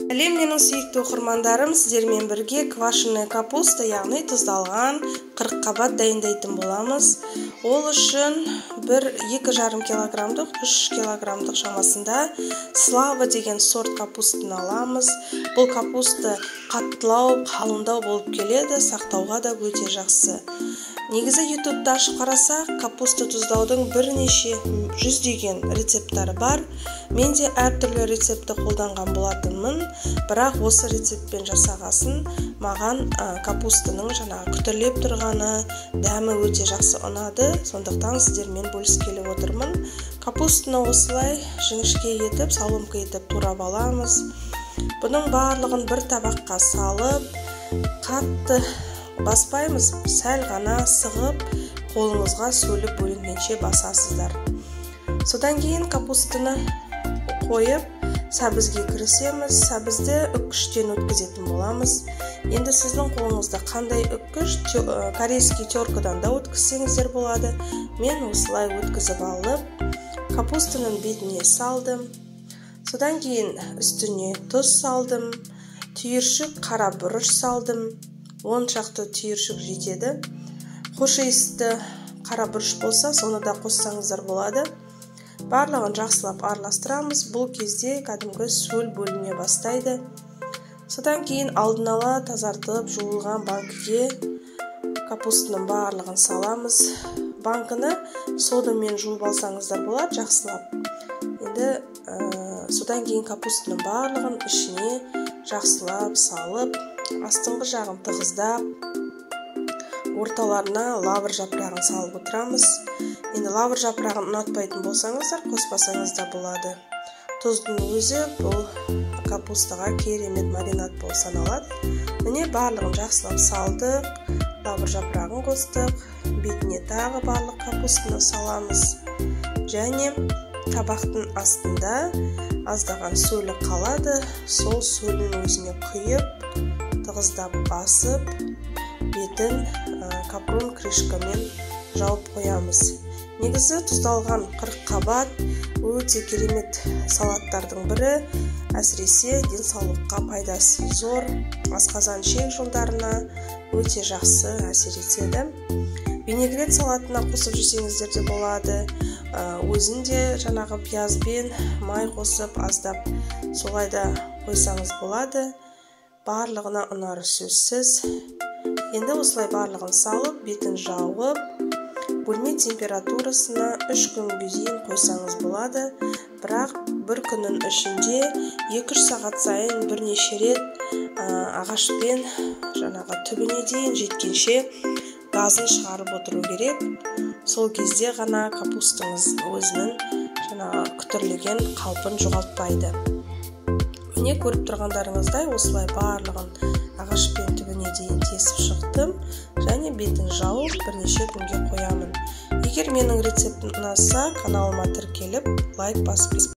Сәлем менің сүйікті оқырмандарым, сіздермен бірге квашеная капуста, яғни тұздалған 40 қабат дайындайтын боламыз. Ол үшін 2,5 килограммдық, 3 килограммдық шамасында слава деген сорт капустаны аламыз. Бұл капуста қаттылау, қалыңдау болып келеді, сақтауға да өте жақсы. Негізі ютубта ашып қарасақ, капуста тұздаудың бірнеше жүздеген рецепттары бар. Мен де әртүрлі рецепті қолданған болатынмын, бірақ осы рецептпен жасағасын маған капустаның күтірлеп тұрғаны, дәмі өте жақсы ұнады, сондықтан сіздермен бөліскелі отырмын. Капустаны осылай жіңішке етіп, соломка етіп турап аламыз. Бұның барлығын бір табаққа салып, қатты баспаймыз, сәл ғана сығып, қолыңызға сөліп бөлінгенше басасыздар. Содан кейін капустаны қойып, сәбізге кірісеміз. Сәбізді үккіштен өткізетін боламыз. Енді сіздің қолыңызда қандай үккіш, корейский теркадан да өткізсеңіздер болады. Мен осылай өткізіп алып, капустаның бетіне салдым. Содан кейін үстіне тұз салдым, түйіршік қара бұрыш салдым. 10 шақты түйіршік жетеді. Хош иісті қара бұрыш болса, соны да қоссаңыздар болады. Барлығын жақсылап араластырамыз. Бұл кезде кәдімгі сөл бөліне бастайды. Содан кейін алдын ала тазартып жуылған банкіге капустаның барлығын саламыз. Банкіні содамен жуып алсаңыздар болады, жақсылап. Енді содан кейін капустаның барлығын ішіне жақсылап салып, астыңғы жағын тығыздап, орталарына лавр жапырағын салып отырамыз. Енді лавр жапырағын ұнатпайтын болсаңыздар, қоспасаңыз да болады. Тұздың өзі бұл капустаға керемет маринад болып саналады. Міне барлығын жақсылап салдық, лавр жапырағын қостық, бетіне тағы барлық капустаны саламыз. Және табақтың астында аздаған сөлі қалады, сол сөлін өзіне құйып, тығыздап басып, бетін капрон крышкамен жауып қоямыз. Негізі тұздалған 40 қабат өте керемет салаттардың бірі, әсіресе денсаулыққа пайдасы зор, асқазан ішек жолдарына өте жақсы әсер етеді. Винегрет салатына қосып жесеңіздер де болады. Өзінде пиязбен май қосып аздап солайда қойсаңыз болады. Барлығына ұнары сөзсіз. Енді осылай барлығын салып, бетін жауып, бөлме температурасына 3 күнге дейін қойсаңыз болады. Бірақ бір күннің ішінде 2-3 сағат сайын бірнеше рет ағашпен түбіне дейін жеткенше газын шығарып отыру керек. Сол кезде ғана капустаңыз өзінің күтірлеген қалпын жоғалтпайды. Міне көріп тұрғандарыңыздай осылай барлығын ағашпен түбіне дейін тесіп шықтым және бетін жауып бірнеше күнге қоямын. Егер менің рецептім ұнаса, каналыма тіркеліп, лайк басып